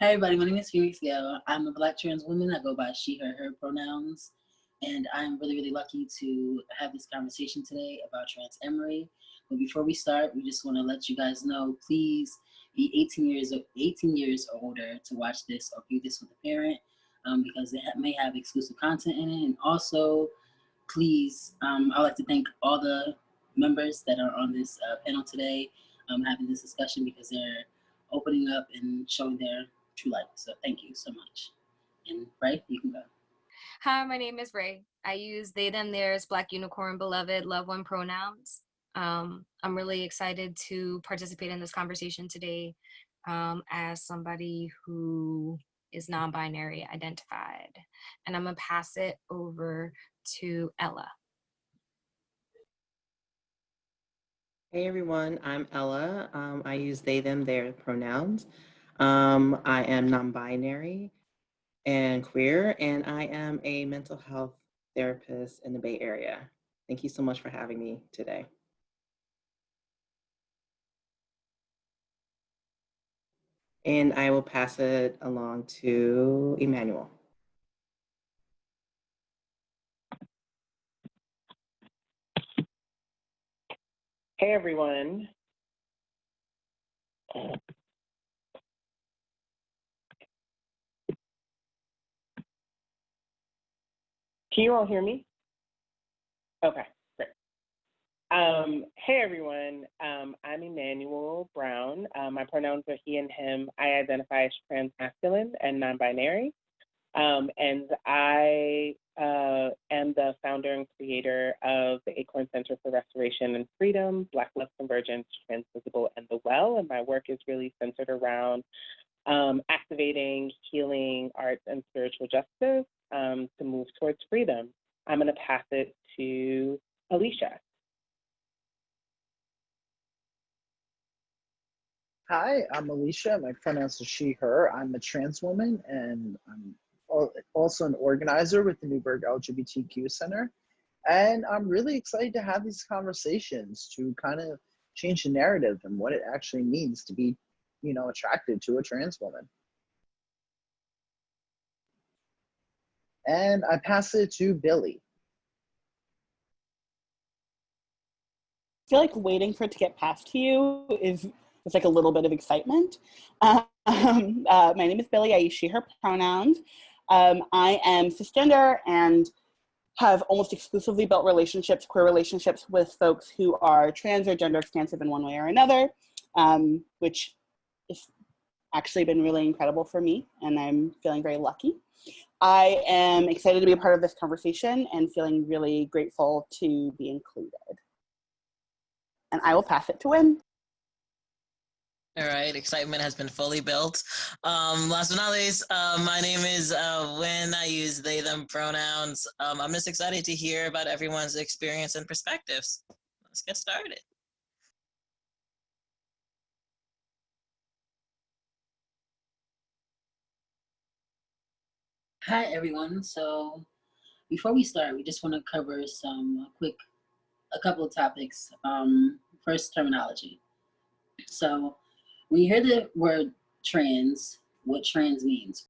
Hi everybody, my name is Gayle. I'm a Black trans woman. I go by she, her pronouns. And I'm really lucky to have this conversation today about Transamory. But before we start, we just want to let you guys know, please be 18 years or older to watch this or view this with a parent, because it may have exclusive content in it. And also, please, I'd like to thank all the members that are on this panel today, having this discussion, because they're opening up and showing their true light. So thank you so much. And Ray, you can go. Hi, my name is Ray. I use they, them, theirs, Black Unicorn, Beloved, Loved One pronouns. I'm really excited to participate in this conversation today as somebody who is non-binary identified. And I'm gonna pass it over to Ella. Hey everyone, I'm Ella. I use they, them, their pronouns. I am non-binary and queer, and I am a mental health therapist in the Bay Area. Thank you so much for having me today. And I will pass it along to Emanuel. Hey everyone. Can you all hear me? Okay, great. Hey everyone, I'm Emanuel Brown. My pronouns are he and him. I identify as trans-masculine and non-binary. And I am the founder and creator of the Acorn Center for Restoration and Freedom, Black Love Convergence, Transvisible, and the Well. And my work is really centered around activating healing, arts, and spiritual justice to move towards freedom. I'm going to pass it to Alisha. Hi, I'm Alisha. My pronouns are she, her. I'm a trans woman, and I'm also an organizer with the Newburgh LGBTQ Center. And I'm really excited to have these conversations to kind of change the narrative and what it actually means to be, attracted to a trans woman. And I pass it to Billie. I feel like waiting for it to get past you is like a little bit of excitement. My name is Billie. I use she, her pronouns. I am cisgender and have almost exclusively built relationships, queer relationships, with folks who are trans or gender expansive in one way or another, which has actually been really incredible for me, and I'm feeling very lucky. I am excited to be a part of this conversation and feeling really grateful to be included. And I will pass it to Wynn. All right, excitement has been fully built. Last but not least, my name is Wynn. I use they, them pronouns. I'm just excited to hear about everyone's experience and perspectives. Let's get started. Hi everyone. So before we start, we just want to cover a couple of topics. First, terminology. So when you hear the word trans, what trans means?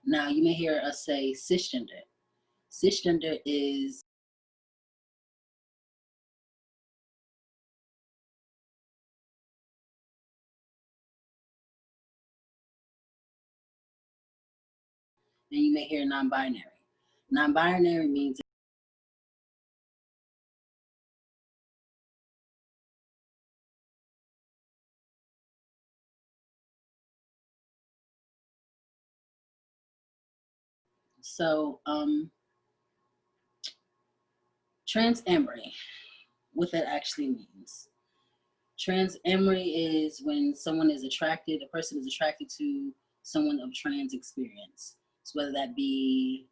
Now you may hear us say cisgender. Cisgender is and you may hear non-binary. Non-binary means so transamory, what that actually means. Transamory is when a person is attracted to someone of trans experience. So whether that be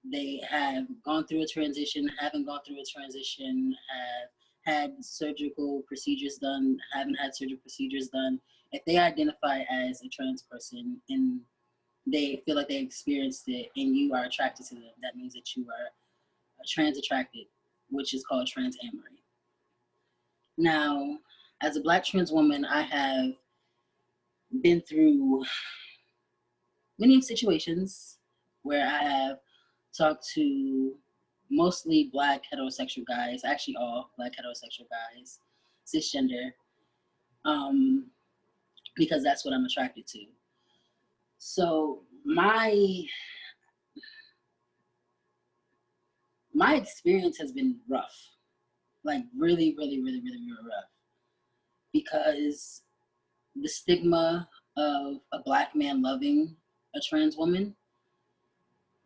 they have gone through a transition, haven't gone through a transition, have had surgical procedures done, haven't had surgical procedures done. If they identify as a trans person in they feel like they experienced it and you are attracted to them, that means that you are trans attracted, which is called transamory. Now, as a Black trans woman, I have been through many situations where I have talked to mostly Black heterosexual guys, actually all Black heterosexual guys, cisgender, because that's what I'm attracted to. So my experience has been rough, like really, really, really, really, really rough, because the stigma of a Black man loving a trans woman,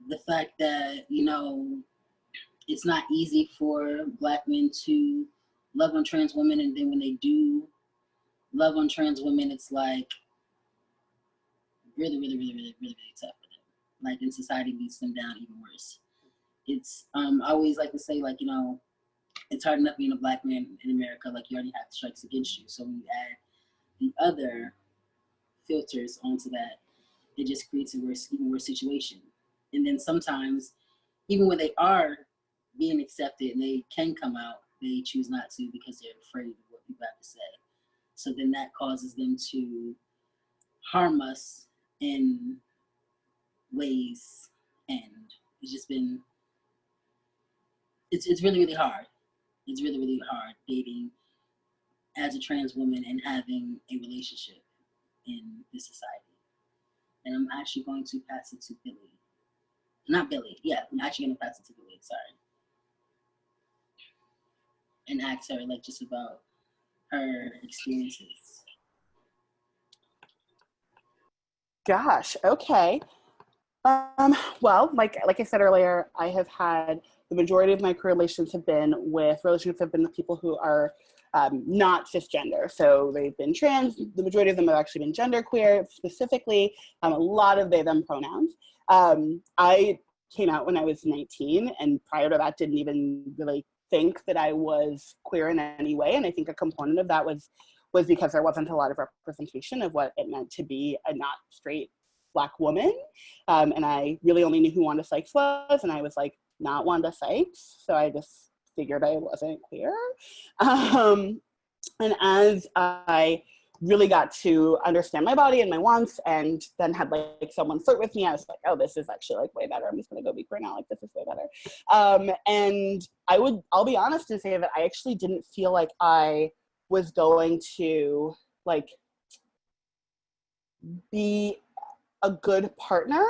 the fact that, you know, it's not easy for Black men to love on trans women, and then when they do love on trans women, it's like really, really, really, really, really, really tough for them. Like, and society beats them down even worse. It's I always like to say, like, you know, it's hard enough being a Black man in America. Like, you already have strikes against you. So when you add the other filters onto that, it just creates a worse, even worse situation. And then sometimes, even when they are being accepted and they can come out, they choose not to because they're afraid of what people have to say. So then that causes them to harm us in ways, and it's just been, it's really, really hard. It's really, really hard dating as a trans woman and having a relationship in this society. And I'm actually going to pass it to Billie. Not Billie, yeah, I'm actually going to pass it to Billie, sorry. And ask her, like, just about her experiences. Gosh, okay. Well, like I said earlier, I have had the majority of my career relationships have been with people who are not cisgender. So they've been trans. The majority of them have actually been genderqueer, specifically a lot of they, them pronouns. I came out when I was 19, and prior to that didn't even really think that I was queer in any way. And I think a component of that was because there wasn't a lot of representation of what it meant to be a not straight Black woman. And I really only knew who Wanda Sykes was, and I was like, not Wanda Sykes. So I just figured I wasn't queer. And as I really got to understand my body and my wants, and then had like someone flirt with me, I was like, oh, this is actually like way better. I'm just gonna go be queer now, like this is way better. And I'll be honest and say that I actually didn't feel like I was going to like be a good partner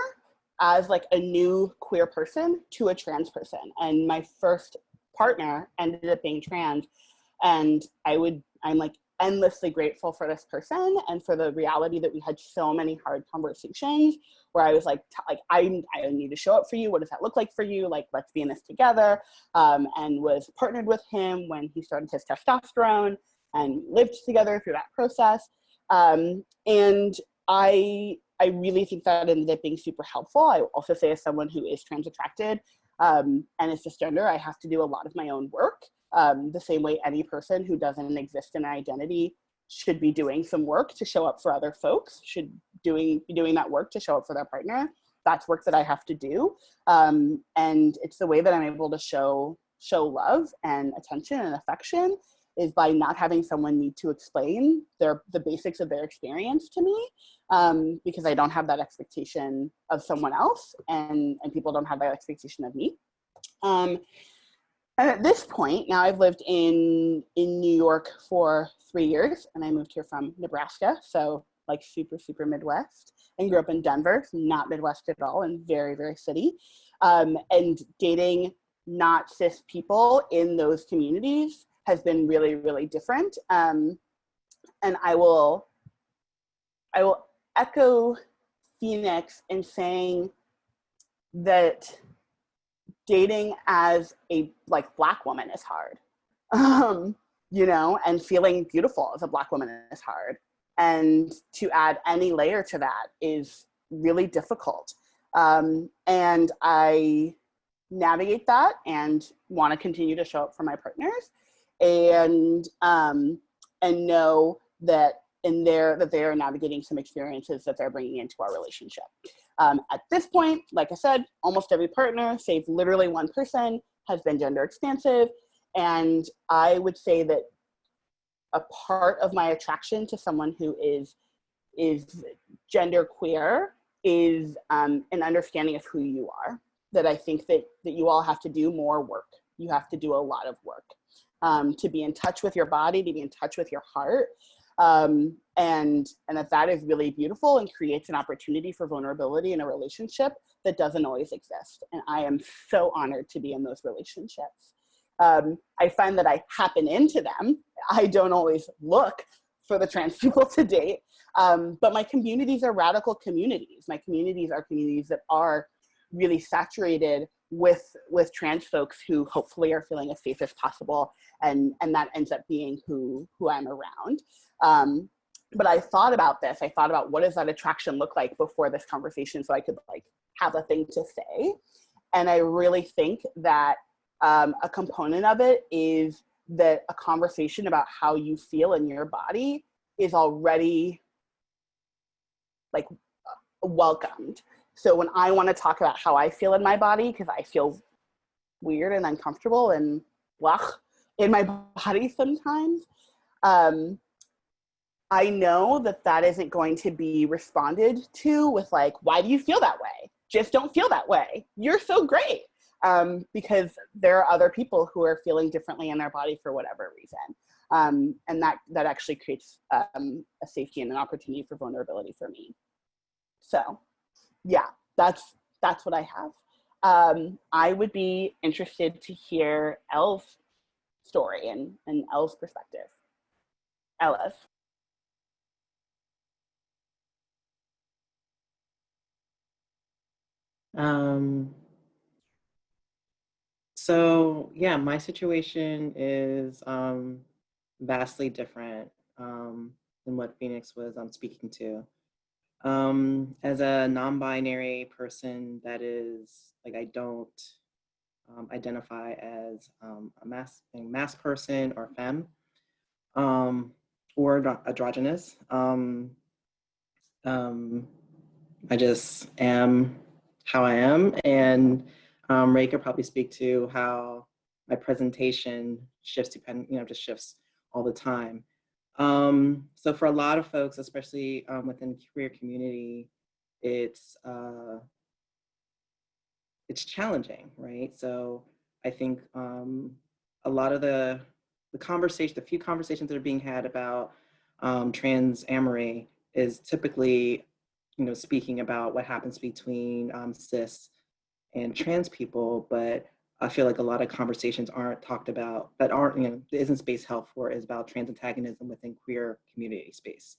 as like a new queer person to a trans person. And my first partner ended up being trans, and I'm like endlessly grateful for this person and for the reality that we had so many hard conversations where I was like I need to show up for you. What does that look like for you? Like, let's be in this together. And was partnered with him when he started his testosterone, and lived together through that process. And I really think that ended up being super helpful. I also say, as someone who is trans attracted and is cisgender, I have to do a lot of my own work. The same way any person who doesn't exist in an identity should be doing some work to show up for other folks, should be doing that work to show up for their partner. That's work that I have to do. And it's the way that I'm able to show love and attention and affection is by not having someone need to explain the basics of their experience to me, because I don't have that expectation of someone else, and people don't have that expectation of me. And at this point, now I've lived in New York for 3 years, and I moved here from Nebraska, so like super, super Midwest, and grew up in Denver, not Midwest at all, and very, very city. And dating not cis people in those communities has been really, really different. And I will echo Phoenix in saying that dating as a Black woman is hard, you know, and feeling beautiful as a Black woman is hard. And to add any layer to that is really difficult. And I navigate that and want to continue to show up for my partners, and know that they are navigating some experiences that they're bringing into our relationship. At this point, like I said, almost every partner, save literally one person, has been gender expansive. And I would say that a part of my attraction to someone who is gender queer is an understanding of who you are, that I think that you all have to do more work. You have to do a lot of work to be in touch with your body, to be in touch with your heart. And that is really beautiful and creates an opportunity for vulnerability in a relationship that doesn't always exist. And I am so honored to be in those relationships. I find that I happen into them. I don't always look for the trans people to date, but my communities are radical communities. My communities are communities that are really saturated with trans folks who hopefully are feeling as safe as possible, and that ends up being who I'm around. But I thought about this. I thought about what does that attraction look like before this conversation, so I could like have a thing to say. And I really think that a component of it is that a conversation about how you feel in your body is already like welcomed. So when I want to talk about how I feel in my body, because I feel weird and uncomfortable and blah in my body sometimes, I know that isn't going to be responded to with like, why do you feel that way? Just don't feel that way. You're so great. Because there are other people who are feeling differently in their body for whatever reason. And that actually creates a safety and an opportunity for vulnerability for me. So yeah, that's what I have. I would be interested to hear Elle's story and Elle's perspective. Ellis. So yeah, my situation is vastly different than what Phoenix was speaking to. As a non-binary person, that is like, I don't identify as a mass person or femme, or androgynous. I just am how I am, and Ray could probably speak to how my presentation shifts just shifts all the time. So for a lot of folks, especially within the queer community, it's challenging, right? So I think a lot of the few conversations that are being had about transamory is typically, speaking about what happens between cis and trans people, but I feel like a lot of conversations aren't talked about, that aren't, there isn't space held for, is about trans antagonism within queer community space.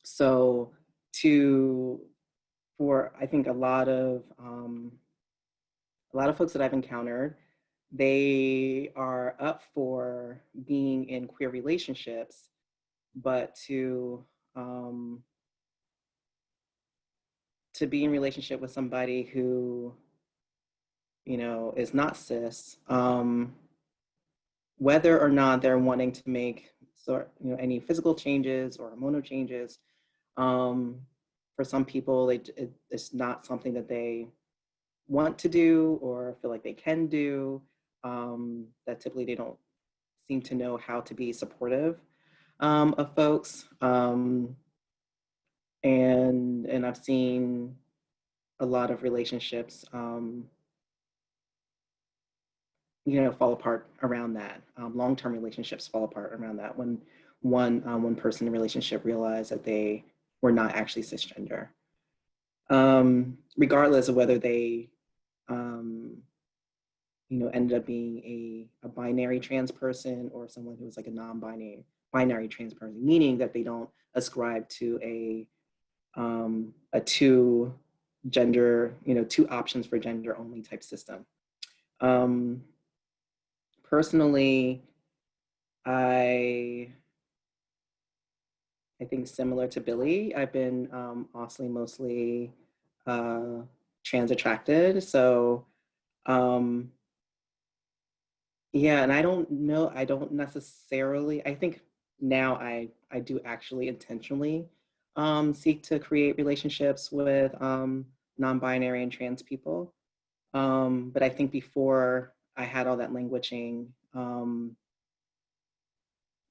So for I think a lot of folks that I've encountered, they are up for being in queer relationships, but to be in relationship with somebody who, is not cis, whether or not they're wanting to make any physical changes or hormonal changes, for some people, it's not something that they want to do or feel like they can do, that typically they don't seem to know how to be supportive of folks. And I've seen a lot of relationships, fall apart around that. Long-term relationships fall apart around that when one person in a relationship realized that they were not actually cisgender. Regardless of whether they, ended up being a binary trans person or someone who was like a non-binary trans person, meaning that they don't ascribe to a two options for gender only type system. Personally, I think similar to Billie, I've been also mostly trans attracted. So yeah, and I don't necessarily, I think now I do actually intentionally seek to create relationships with non-binary and trans people. But I think before I had all that languaging,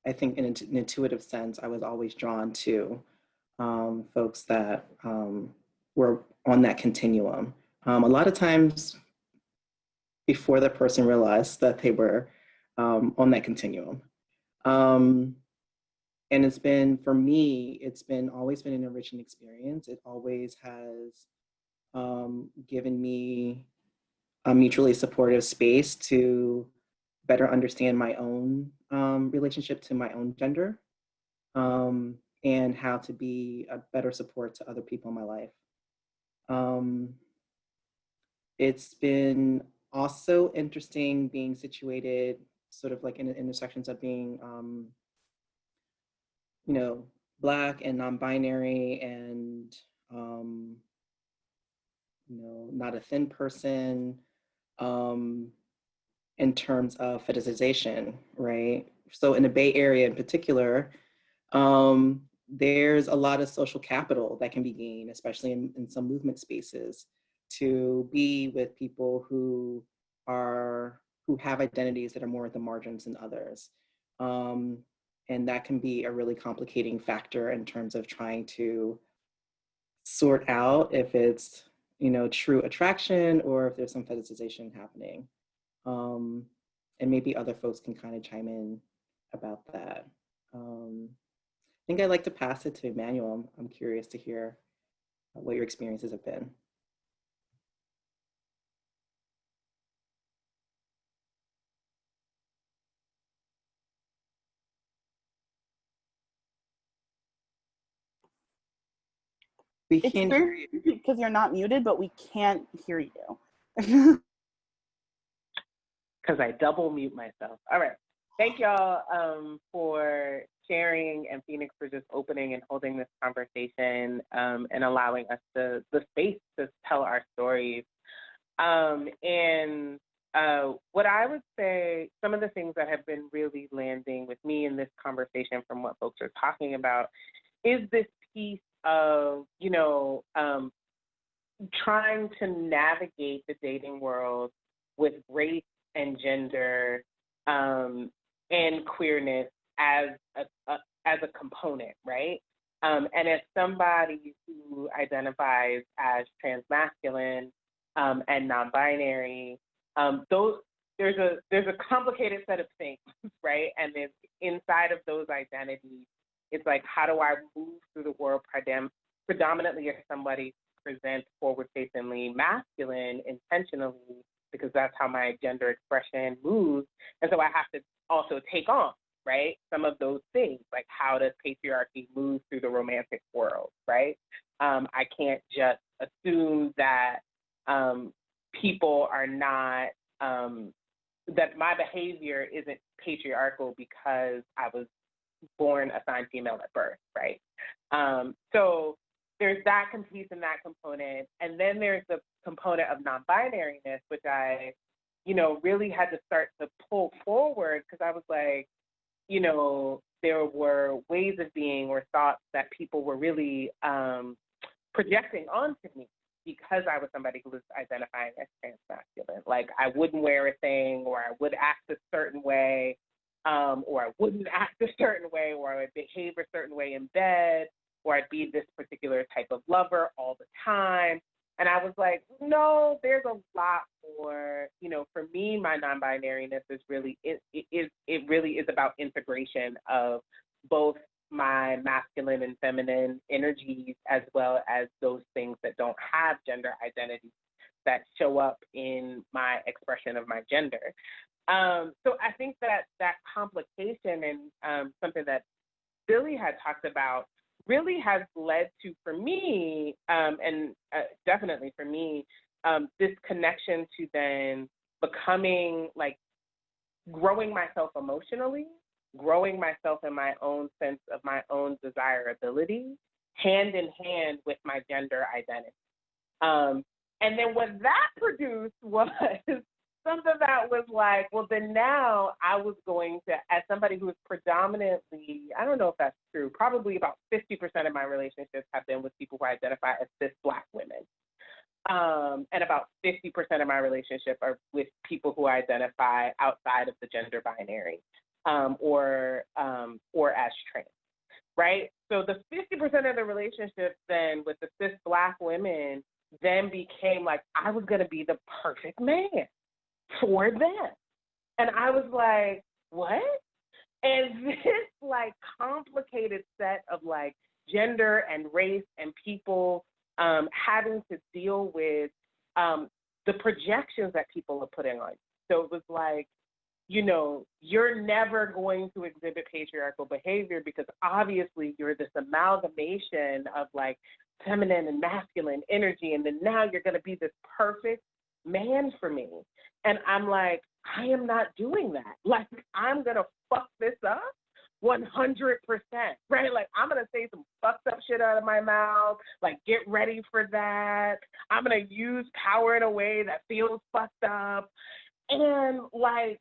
I think in an intuitive sense, I was always drawn to folks that were on that continuum. A lot of times before the person realized that they were on that continuum. And it's been, for me, always been an enriching experience. It always has given me a mutually supportive space to better understand my own relationship to my own gender, and how to be a better support to other people in my life. It's been also interesting being situated sort of like in the intersections of being, Black and non-binary and, not a thin person, in terms of fetishization, right? So in the Bay Area in particular, there's a lot of social capital that can be gained, especially in some movement spaces, to be with people who have identities that are more at the margins than others. And that can be a really complicating factor in terms of trying to sort out if it's, true attraction or if there's some fetishization happening. And maybe other folks can kind of chime in about that. I think I'd like to pass it to Emanuel. I'm curious to hear what your experiences have been. We can't hear you. Because you're not muted, but we can't hear you. Because I double mute myself. All right. Thank y'all for sharing, and Phoenix for just opening and holding this conversation, and allowing us the space to tell our stories. And what I would say, some of the things that have been really landing with me in this conversation from what folks are talking about is this piece of, trying to navigate the dating world with race and gender and queerness as a component, right? And as somebody who identifies as transmasculine and non-binary, there's a complicated set of things, right? And then inside of those identities, it's like, how do I move through the world predominantly as somebody who presents forward-facingly masculine intentionally, because that's how my gender expression moves. And so I have to also take on, right, some of those things, like how does patriarchy move through the romantic world, right? I can't just assume that people are not, that my behavior isn't patriarchal because I was born assigned female at birth, right? So there's that piece and that component. And then there's the component of non-binariness, which I, really had to start to pull forward, because I was like, there were ways of being or thoughts that people were really projecting onto me because I was somebody who was identifying as transmasculine. Like, I wouldn't wear a thing, or I would act a certain way, or I wouldn't act a certain way, or I would behave a certain way in bed, or I'd be this particular type of lover all the time. And I was like, no, there's a lot more, for me, my non-binariness is really, it really is about integration of both my masculine and feminine energies, as well as those things that don't have gender identity that show up in my expression of my gender. So I think that complication and something that Billie had talked about really has led to, for me, and definitely for me, this connection to then becoming, like, growing myself emotionally, growing myself in my own sense of my own desirability, hand in hand with my gender identity. And then what that produced was something that was like, well, then now I was going to, as somebody who is predominantly, I don't know if that's true, probably about 50% of my relationships have been with people who identify as cis Black women. And about 50% of my relationship are with people who identify outside of the gender binary, or as trans, right? So the 50% of the relationships then with the cis Black women then became like, I was gonna be the perfect man for them. And I was like, what? And this like complicated set of like gender and race and people having to deal with the projections that people are putting on you. So it was like, you know, you're never going to exhibit patriarchal behavior because obviously you're this amalgamation of like feminine and masculine energy, and then now you're going to be this perfect man for me. And I'm like, I am not doing that. Like, I'm going to fuck this up 100%, right? Like, I'm going to say some fucked up shit out of my mouth. Like, get ready for that. I'm going to use power in a way that feels fucked up. And like,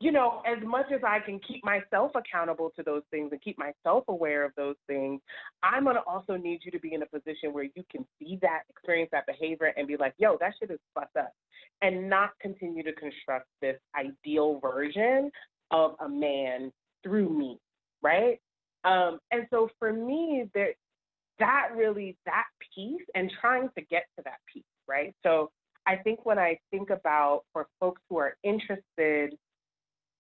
you know, as much as I can keep myself accountable to those things and keep myself aware of those things, I'm going to also need you to be in a position where you can see that, experience that behavior and be like, yo, that shit is fucked up, and not continue to construct this ideal version of a man through me, right? And so for me, that piece and trying to get to that piece, right? So I think when I think about for folks who are interested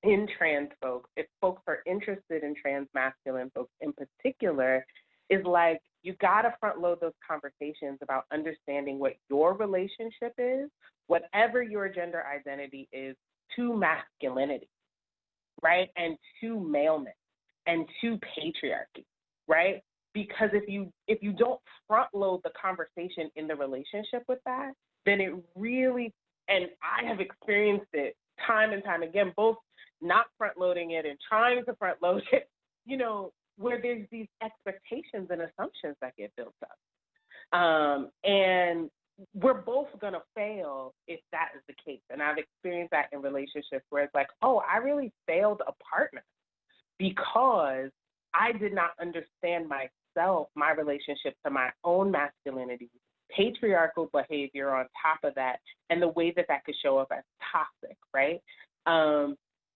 in trans folks, if folks are interested in trans masculine folks in particular, is like, you gotta front load those conversations about understanding what your relationship is, whatever your gender identity is, to masculinity, right? And to maleness and to patriarchy, right? Because if you don't front load the conversation in the relationship with that, then it really, and I have experienced it time and time again, both not front loading it and trying to front load it, you know, where there's these expectations and assumptions that get built up. And we're both gonna fail if that is the case. And I've experienced that in relationships where it's like, oh, I really failed a partner because I did not understand myself, my relationship to my own masculinity, patriarchal behavior on top of that, and the way that could show up as toxic, right?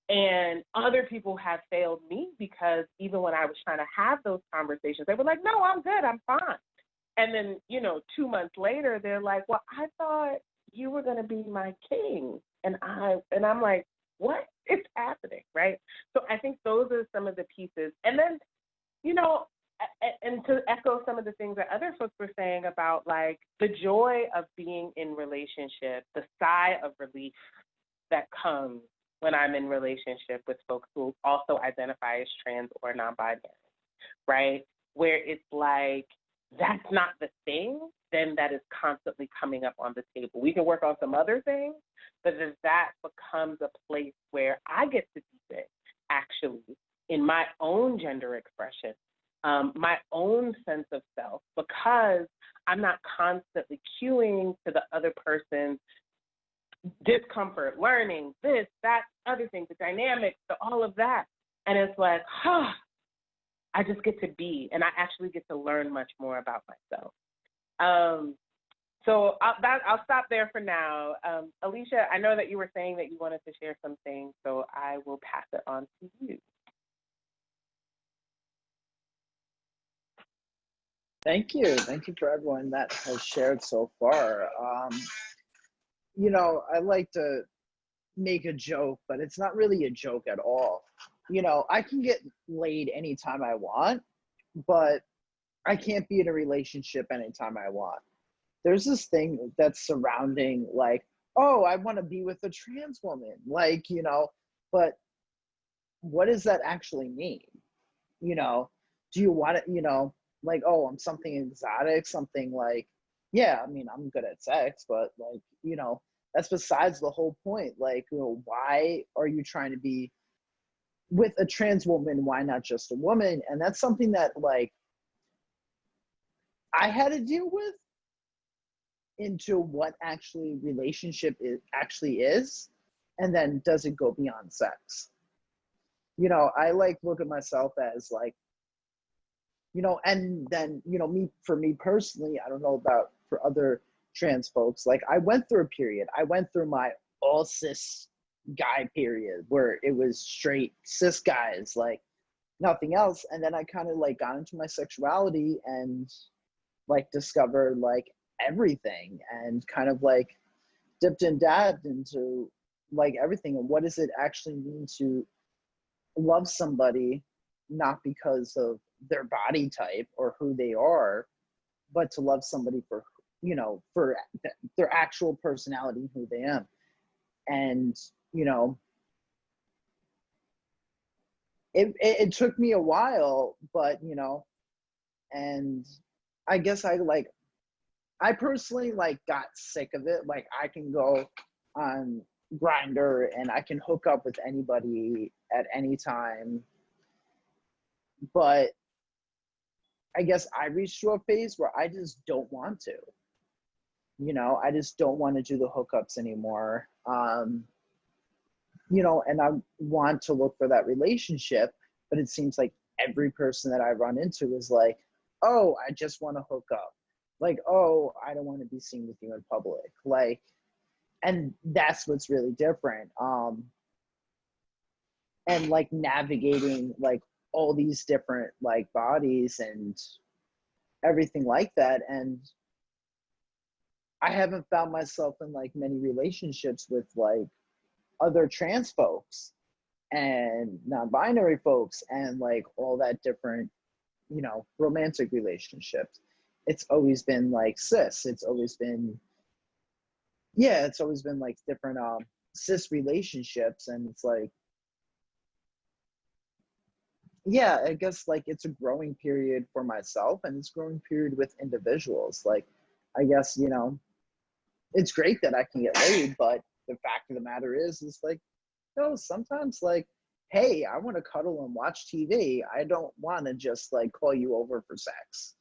And other people have failed me because even when I was trying to have those conversations, they were like, no, I'm good, I'm fine. And then, you know, 2 months later, they're like, well, I thought you were going to be my king. And I'm like, what is happening, right? So I think those are some of the pieces. And then, you know, and to echo some of the things that other folks were saying about like the joy of being in relationship, the sigh of relief that comes when I'm in relationship with folks who also identify as trans or non-binary, right? Where it's like, that's not the thing, then that is constantly coming up on the table. We can work on some other things, but then that becomes a place where I get to do it, actually, in my own gender expression, my own sense of self, because I'm not constantly cueing to the other person's discomfort, learning, this, that, other things, the dynamics, all of that. And it's like, I just get to be, and I actually get to learn much more about myself. So I'll stop there for now. Alisha, I know that you were saying that you wanted to share some things, so I will pass it on to you. Thank you. Thank you for everyone that has shared so far. You know, I like to make a joke, but it's not really a joke at all. You know, I can get laid anytime I want, but I can't be in a relationship anytime I want. There's this thing that's surrounding like, oh, I want to be with a trans woman. Like, you know, but what does that actually mean? You know, do you want it, you know, like, oh, I'm something exotic, something like, yeah, I mean, I'm good at sex, but like, you know, that's besides the whole point. Like, you know, why are you trying to be with a trans woman? Why not just a woman? And that's something that like I had to deal with into what actually relationship actually is. And then does it go beyond sex? You know, I like look at myself as like, you know, and then, you know, for me personally, I don't know about for other trans folks, like I went through a period. I went through my all cis guy period where it was straight cis guys, like nothing else. And then I kind of like got into my sexuality and like discovered like everything and kind of like dipped and dabbed into like everything. And what does it actually mean to love somebody, not because of their body type or who they are, but to love somebody for, you know, for their actual personality, who they are. And, you know, it took me a while, but, you know, and I guess I personally like got sick of it. Like I can go on Grindr and I can hook up with anybody at any time. But I guess I reached to a phase where I just don't want to. You know, I just don't want to do the hookups anymore. You know, and I want to look for that relationship, but it seems like every person that I run into is like, oh, I just want to hook up. Like, oh, I don't want to be seen with you in public. Like, and that's what's really different. And like navigating like all these different like bodies and everything like that. And I haven't found myself in like many relationships with like other trans folks and non-binary folks and like all that different, you know, romantic relationships. It's always been like cis. It's always been like different cis relationships. And it's like, yeah, I guess like it's a growing period for myself and it's a growing period with individuals. Like, I guess, you know, it's great that I can get laid, but the fact of the matter is like, you know, sometimes like, hey, I want to cuddle and watch TV. I don't want to just like call you over for sex.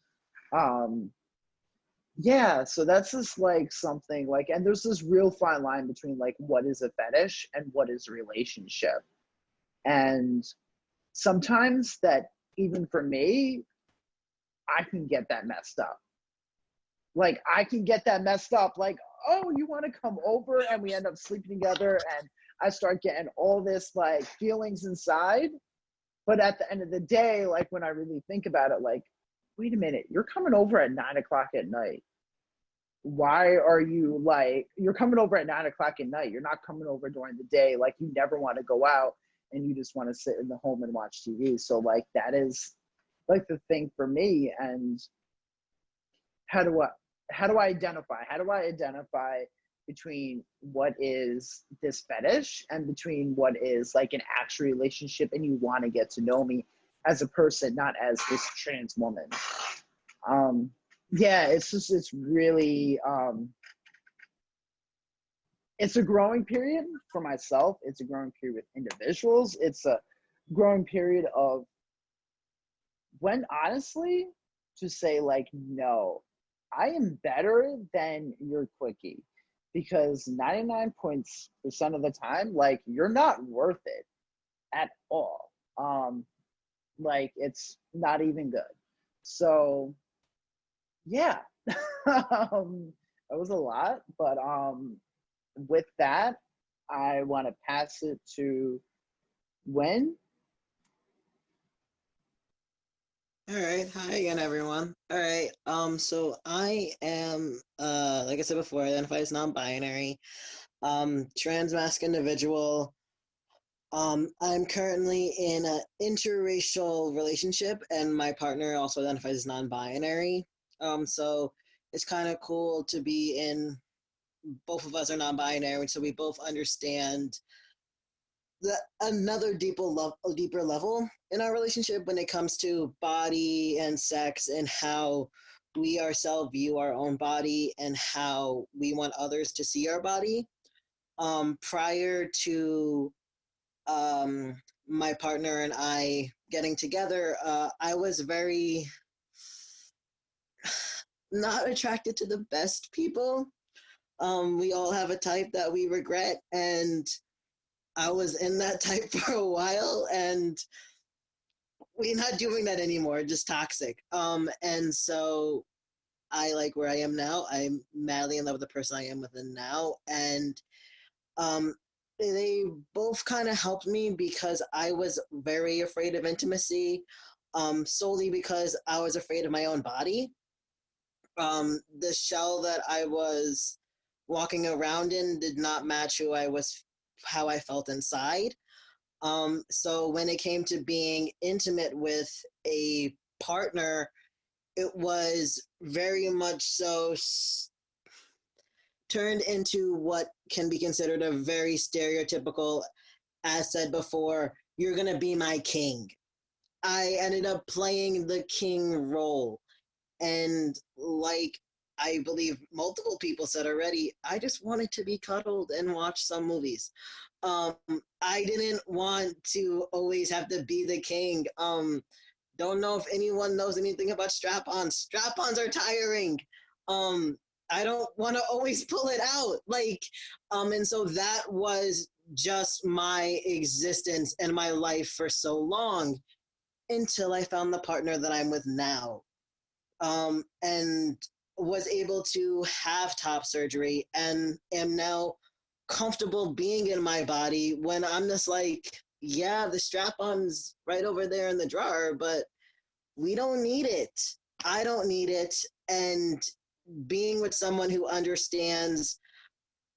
Yeah, so that's just like something like, and there's this real fine line between like what is a fetish and what is a relationship. And sometimes that, even for me, I can get that messed up. Like I can get that messed up. Like, oh, you want to come over, and we end up sleeping together, and I start getting all this like feelings inside. But at the end of the day, like when I really think about it, like, wait a minute, you're coming over at 9 o'clock at night. Why are you like, you're coming over at 9 o'clock at night. You're not coming over during the day. Like you never want to go out and you just want to sit in the home and watch TV. So like that is like the thing for me. And how do I identify between what is this fetish and between what is like an actual relationship and you want to get to know me as a person, not as this trans woman. Yeah, it's really, it's a growing period for myself. It's a growing period with individuals. It's a growing period of when honestly to say like, no, I am better than your quickie, because 99% of the time, like you're not worth it at all. Like it's not even good. So yeah, that was a lot, but with that, I want to pass it to Wynn. All right. Hi again, everyone. All right. So I am, like I said before, identify as non-binary, trans-masc individual. I'm currently in an interracial relationship, and my partner also identifies as non-binary. So it's kind of cool to be in. Both of us are non-binary, so we both understand another deeper level in our relationship when it comes to body and sex and how we ourselves view our own body and how we want others to see our body. Prior to my partner and I getting together, I was very not attracted to the best people. We all have a type that we regret, and I was in that type for a while, and we're not doing that anymore, just toxic. And so I like where I am now. I'm madly in love with the person I am within now. And um, they both kind of helped me because I was very afraid of intimacy, solely because I was afraid of my own body. The shell that I was walking around in did not match how I felt inside. So when it came to being intimate with a partner, it was very much so turned into what can be considered a very stereotypical, as said before, you're going to be my king. I ended up playing the king role. And like I believe multiple people said already, I just wanted to be cuddled and watch some movies. Um, I didn't want to always have to be the king. Don't know if anyone knows anything about strap-ons. Strap-ons are tiring. Um, I don't want to always pull it out. And so that was just my existence and my life for so long until I found the partner that I'm with now. And was able to have top surgery and am now comfortable being in my body when I'm just like, yeah, the strap-on's right over there in the drawer, but we don't need it. I don't need it. And being with someone who understands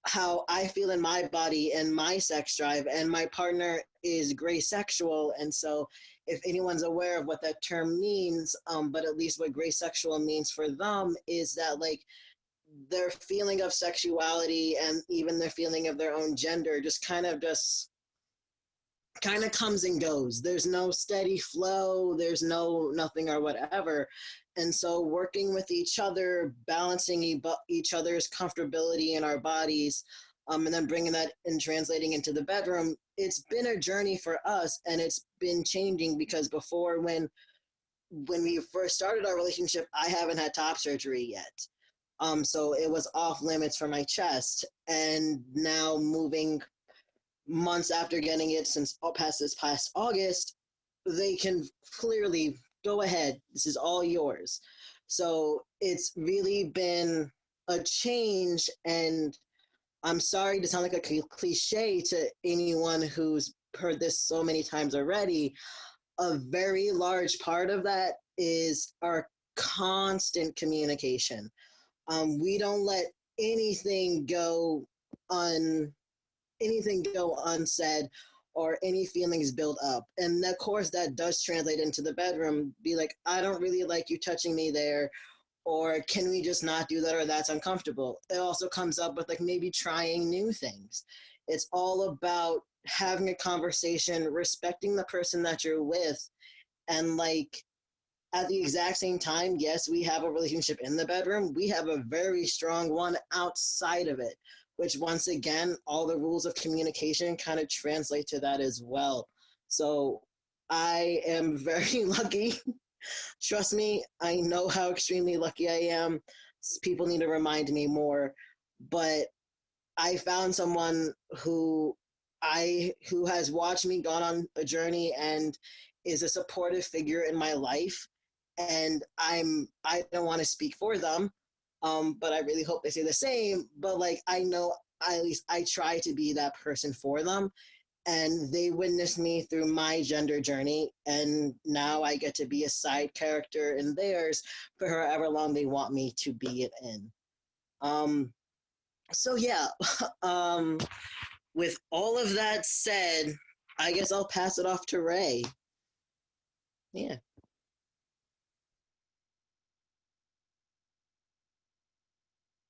how I feel in my body and my sex drive, and my partner is gray sexual. And so if anyone's aware of what that term means, but at least what gray sexual means for them is that like their feeling of sexuality and even their feeling of their own gender just kind of comes and goes. There's no steady flow, there's nothing or whatever. And so working with each other, balancing each other's comfortability in our bodies, and then bringing that and translating into the bedroom, it's been a journey for us, and it's been changing because before when we first started our relationship, I haven't had top surgery yet. So it was off limits for my chest. And now moving months after getting it since this past August, they can clearly go ahead. This is all yours. So it's really been a change, and I'm sorry to sound like a cliche to anyone who's heard this so many times already. A very large part of that is our constant communication. We don't let anything go unsaid or any feelings build up. And of course that does translate into the bedroom. Be like, I don't really like you touching me there, or can we just not do that, or that's uncomfortable. It also comes up with like maybe trying new things. It's all about having a conversation, respecting the person that you're with, and like at the exact same time, yes, we have a relationship in the bedroom. We have a very strong one outside of it, which once again, all the rules of communication kind of translate to that as well. So I am very lucky. Trust me, I know how extremely lucky I am. People need to remind me more, but I found someone who has watched me gone on a journey and is a supportive figure in my life. And I don't want to speak for them, but I really hope they say the same. But like I know, at least I try to be that person for them, and they witnessed me through my gender journey, and now I get to be a side character in theirs for however long they want me to be it in. So yeah, with all of that said, I guess I'll pass it off to Ray. Yeah.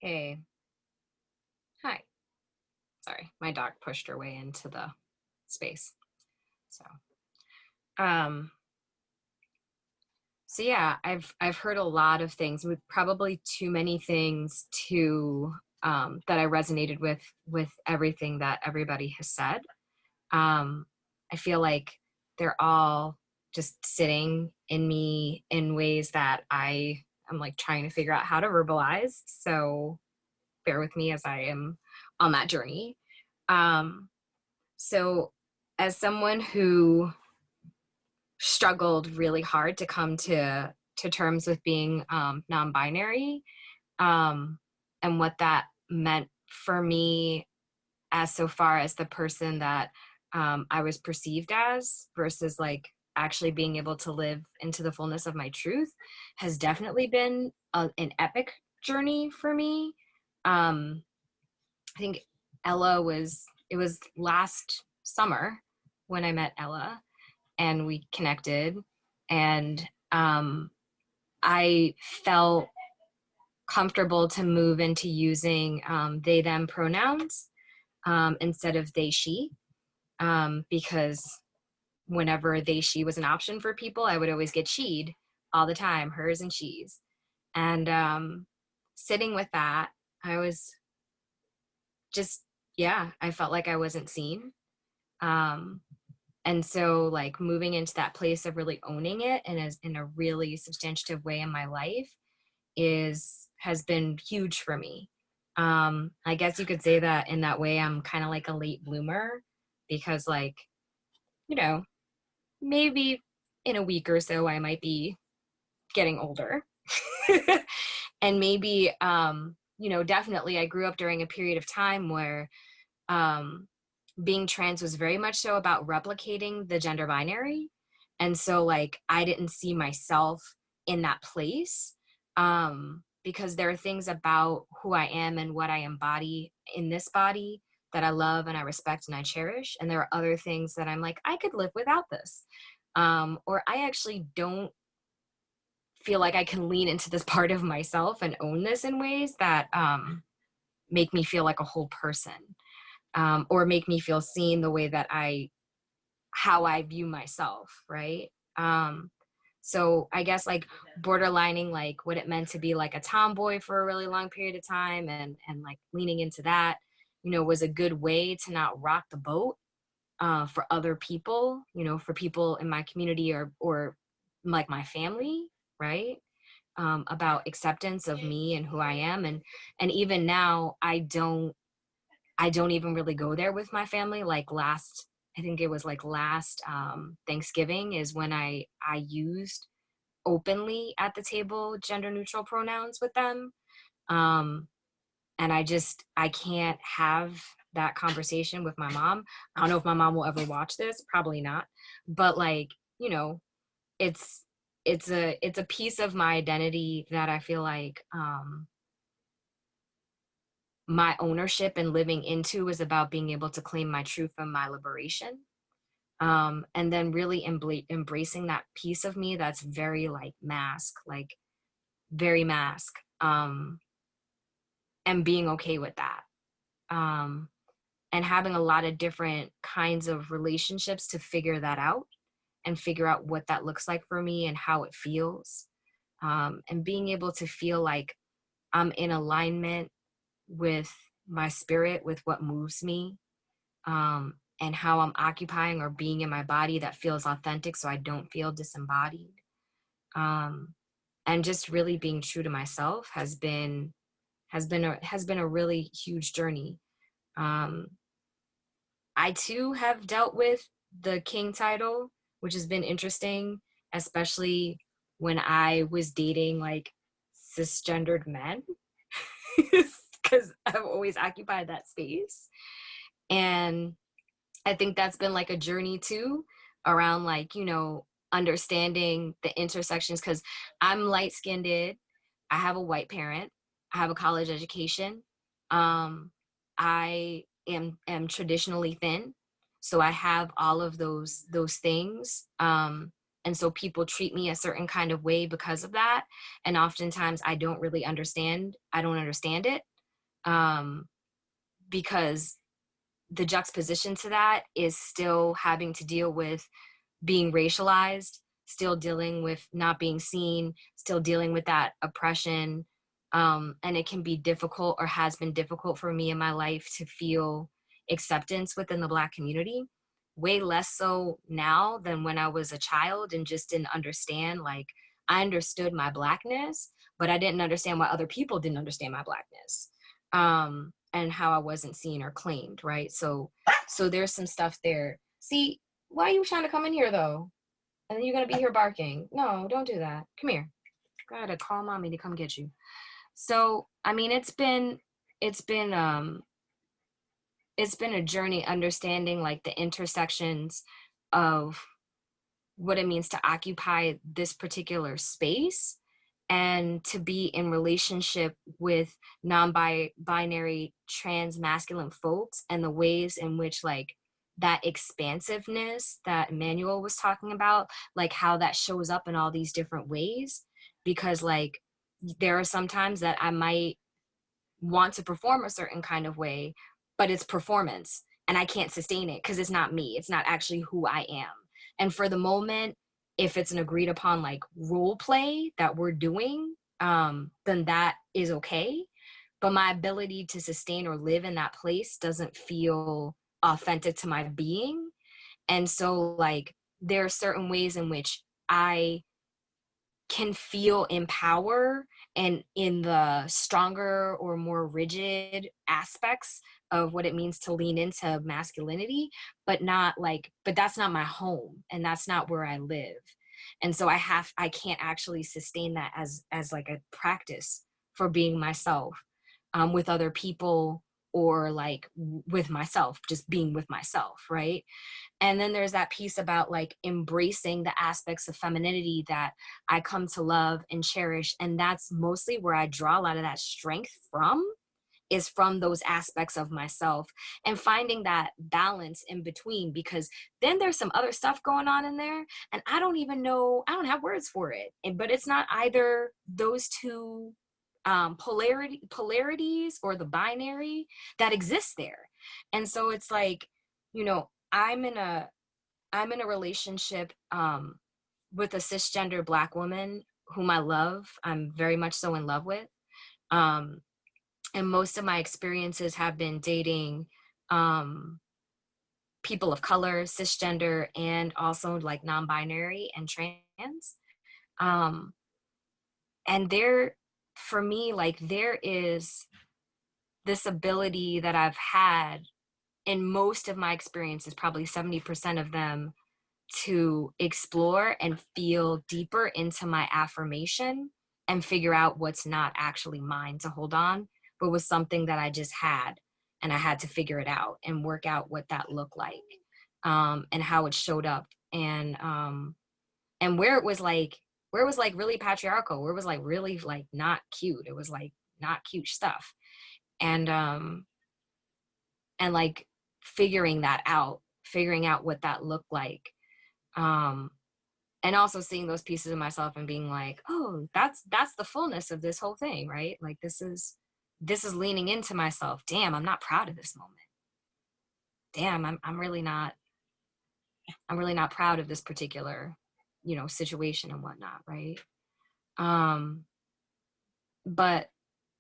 Hey. Hi. Sorry, my dog pushed her way into the space. So yeah, I've heard a lot of things, with probably too many things to that I resonated with everything that everybody has said. I feel like they're all just sitting in me in ways that I am like trying to figure out how to verbalize. So bear with me as I am on that journey. So as someone who struggled really hard to come to terms with being non-binary, and what that meant for me as so far as the person that I was perceived as versus like actually being able to live into the fullness of my truth has definitely been an epic journey for me. I think it was last summer when I met Ella and we connected, and I felt comfortable to move into using they them pronouns instead of they she, because whenever they she was an option for people, I would always get she'd all the time, hers and she's. And sitting with that, I was just, yeah, I felt like I wasn't seen. And so like moving into that place of really owning it and as in a really substantive way in my life has been huge for me. I guess you could say that in that way I'm kind of like a late bloomer, because like, you know, maybe in a week or so I might be getting older. And maybe you know, definitely I grew up during a period of time where being trans was very much so about replicating the gender binary. And so like I didn't see myself in that place, because there are things about who I am and what I embody in this body that I love and I respect and I cherish. And there are other things that I'm like, I could live without this. Or I actually don't feel like I can lean into this part of myself and own this in ways that make me feel like a whole person, or make me feel seen the way that how I view myself, right? So I guess like borderlining like what it meant to be like a tomboy for a really long period of time, and like leaning into that, you know, was a good way to not rock the boat for other people, you know, for people in my community or like my family, right? About acceptance of me and who I am. And even now I don't even really go there with my family. Like I think it was like last Thanksgiving is when I used openly at the table gender neutral pronouns with them. And I can't have that conversation with my mom. I don't know if my mom will ever watch this, probably not. But like, you know, it's a piece of my identity that I feel like my ownership and living into is about being able to claim my truth and my liberation. And then really embracing that piece of me that's very like very mask, and being okay with that. And having a lot of different kinds of relationships to figure that out and figure out what that looks like for me and how it feels. And being able to feel like I'm in alignment with my spirit, with what moves me, and how I'm occupying or being in my body that feels authentic so I don't feel disembodied. And just really being true to myself has been a really huge journey. I too have dealt with the king title, which has been interesting, especially when I was dating like cisgendered men, because I've always occupied that space. And I think that's been like a journey too, around like, you know, understanding the intersections, because I'm light-skinned, I have a white parent, I have a college education, I am traditionally thin, so I have all of those things, and so people treat me a certain kind of way because of that, and oftentimes I don't understand it, because the juxtaposition to that is still having to deal with being racialized, still dealing with not being seen, still dealing with that oppression. And it can be difficult, or has been difficult for me in my life, to feel acceptance within the Black community. Way less so now than when I was a child and just didn't understand. Like, I understood my Blackness, but I didn't understand why other people didn't understand my Blackness. and how I wasn't seen or claimed, right? So there's some stuff there. See, why are you trying to come in here though? And then you're gonna be here barking. No, don't do that. Come here. Gotta call mommy to come get you. So I mean, it's been a journey understanding like the intersections of what it means to occupy this particular space and to be in relationship with non-binary trans masculine folks, and the ways in which like that expansiveness that Emanuel was talking about, like how that shows up in all these different ways. Because like there are some times that I might want to perform a certain kind of way, but it's performance and I can't sustain it because it's not me. It's not actually who I am. And for the moment, if it's an agreed upon like role play that we're doing, then that is okay. But my ability to sustain or live in that place doesn't feel authentic to my being. And so like there are certain ways in which I can feel in power and in the stronger or more rigid aspects of what it means to lean into masculinity, but that's not my home and that's not where I live. And so I can't actually sustain that as like a practice for being myself, with other people, or like with myself, just being with myself, right? And then there's that piece about like embracing the aspects of femininity that I come to love and cherish. And that's mostly where I draw a lot of that strength from, is from those aspects of myself, and finding that balance in between, because then there's some other stuff going on in there and I don't even know, I don't have words for it. But it's not either those two polarities or the binary that exists there. And so it's like, you know, I'm in a relationship with a cisgender Black woman whom I love. I'm very much so in love with. And most of my experiences have been dating people of color, cisgender, and also like non-binary and trans. And for me, like there is this ability that I've had in most of my experiences, probably 70% of them, to explore and feel deeper into my affirmation and figure out what's not actually mine to hold on, but was something that I just had, and I had to figure it out and work out what that looked like, and how it showed up, and where it was like really patriarchal, where it was like really like not cute. It was like not cute stuff, and like figuring out what that looked like, and also seeing those pieces of myself and being like, oh, that's the fullness of this whole thing, right? Like this is leaning into myself. Damn, I'm not proud of this moment. Damn, I'm really not proud of this particular, situation and whatnot, right? But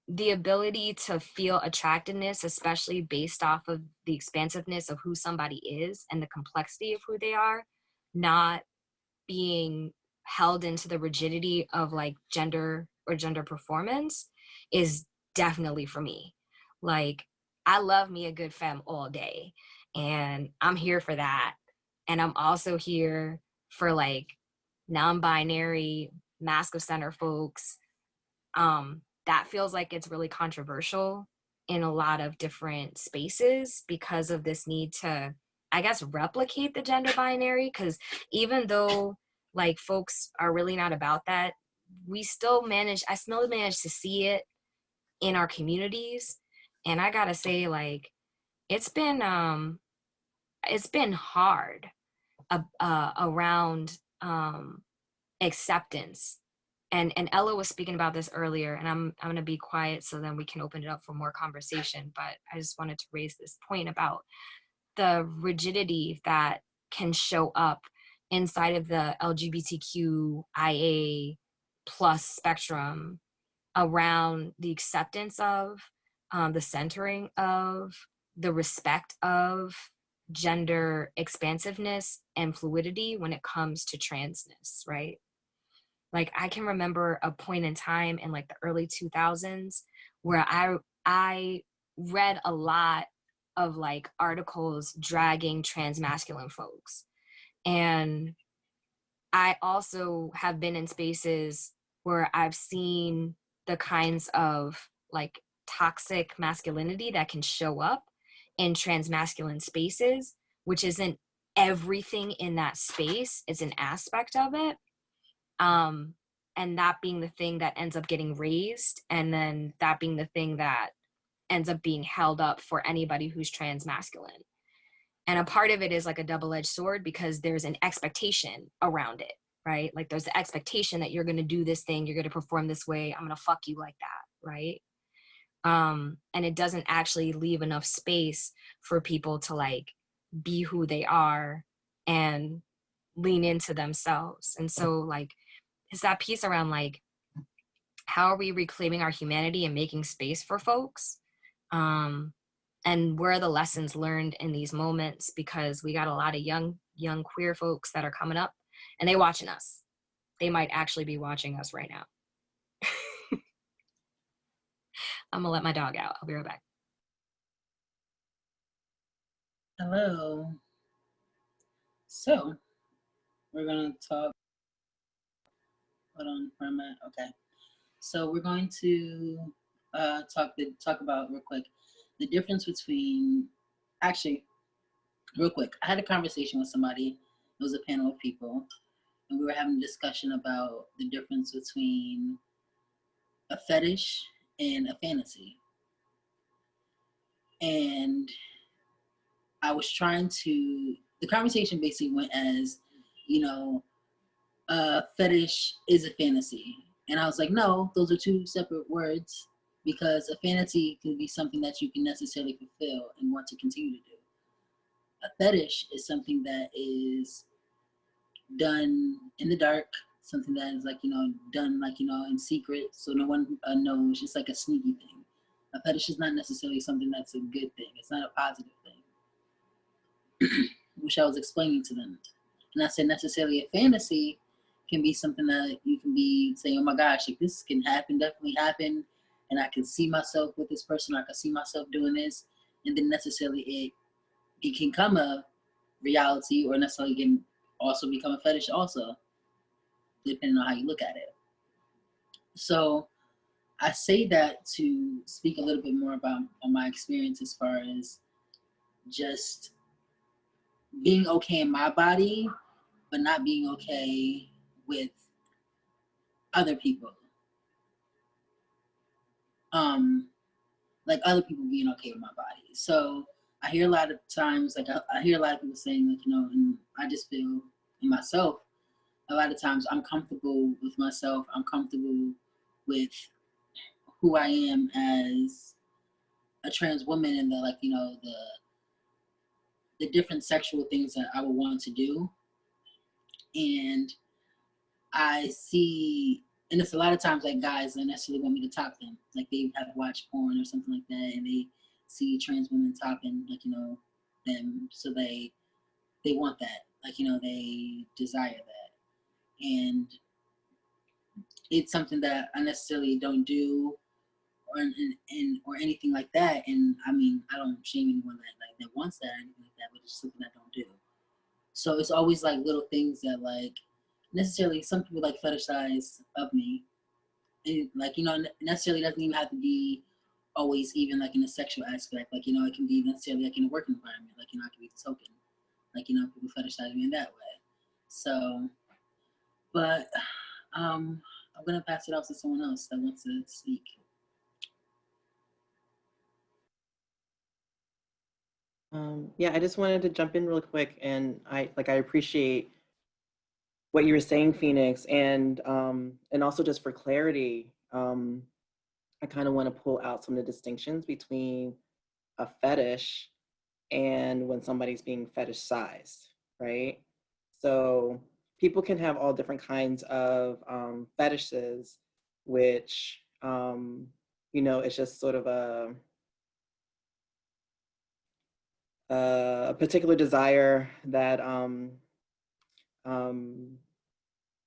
the ability to feel attractiveness, especially based off of the expansiveness of who somebody is and the complexity of who they are, not being held into the rigidity of like gender or gender performance, is definitely for me. Like, I love me a good femme all day, and I'm here for that. And I'm also here for like non-binary mask of center folks. That feels like it's really controversial in a lot of different spaces because of this need to, I guess, replicate the gender binary. Because even though like folks are really not about that, I still manage to see it in our communities. And I gotta say, like, it's been hard around acceptance. And Ella was speaking about this earlier, and I'm going to be quiet so then we can open it up for more conversation. But I just wanted to raise this point about the rigidity that can show up inside of the LGBTQIA plus spectrum around the acceptance of, the centering of, the respect of gender expansiveness and fluidity when it comes to transness, right? Like, I can remember a point in time in like the early 2000s where I read a lot of like articles dragging trans masculine folks. And I also have been in spaces where I've seen the kinds of like toxic masculinity that can show up in trans masculine spaces, which isn't everything in that space, it's an aspect of it. And that being the thing that ends up getting raised, and then that being the thing that ends up being held up for anybody who's trans masculine. And a part of it is like a double-edged sword because there's an expectation around it, right? Like there's the expectation that you're going to do this thing, you're going to perform this way, I'm going to fuck you like that, right? And it doesn't actually leave enough space for people to like be who they are and lean into themselves. And so like, it's that piece around like, how are we reclaiming our humanity and making space for folks? And where are the lessons learned in these moments? Because we got a lot of young queer folks that are coming up and they watching us. They might actually be watching us right now. I'm gonna let my dog out. I'll be right back. Hello. So we're gonna talk. Hold on for a minute. Okay. So we're going to talk about real quick the difference between, actually, real quick. I had a conversation with somebody. It was a panel of people, and we were having a discussion about the difference between a fetish and a fantasy. And I was trying to, the conversation basically went as, you know, fetish is a fantasy. And I was like, no, those are two separate words, because a fantasy can be something that you can necessarily fulfill and want to continue to do. A fetish is something that is done in the dark, something that is like, you know, done like, you know, in secret, so no one knows, just like a sneaky thing. A fetish is not necessarily something that's a good thing. It's not a positive thing, which I was explaining to them. And I said necessarily a fantasy can be something that you can be saying, oh my gosh, like this can happen, definitely happen, and I can see myself with this person, or I can see myself doing this, and then necessarily it can come a reality, or necessarily can also become a fetish also, depending on how you look at it. So I say that to speak a little bit more about my experience as far as just being okay in my body, but not being okay with other people. Like other people being okay with my body. So I hear a lot of times, like I hear a lot of people saying, like, you know, and I just feel in myself, a lot of times I'm comfortable with myself. I'm comfortable with who I am as a trans woman, and the, like, you know, the different sexual things that I would want to do. And I see, and it's a lot of times like guys don't necessarily want me to top them. Like they have watched porn or something like that, and they see trans women topping, like, you know, them, so they want that, like, you know, they desire that. And it's something that I necessarily don't do, or anything like that. And I mean, I don't shame anyone that wants that or anything like that, but it's something I don't do. So it's always like little things that, like, necessarily some people like fetishize of me. And, like, you know, necessarily doesn't even have to be always even like in a sexual aspect. Like, you know, it can be necessarily like in a work environment. Like, you know, I can be the token. Like, you know, people fetishize me in that way. So, but I'm gonna pass it off to someone else that wants to speak. Yeah, I just wanted to jump in real quick, and I appreciate what you were saying, Phoenix, and also just for clarity, I kind of want to pull out some of the distinctions between a fetish and when somebody's being fetishized, right? So people can have all different kinds of fetishes, which you know, it's just sort of a particular desire that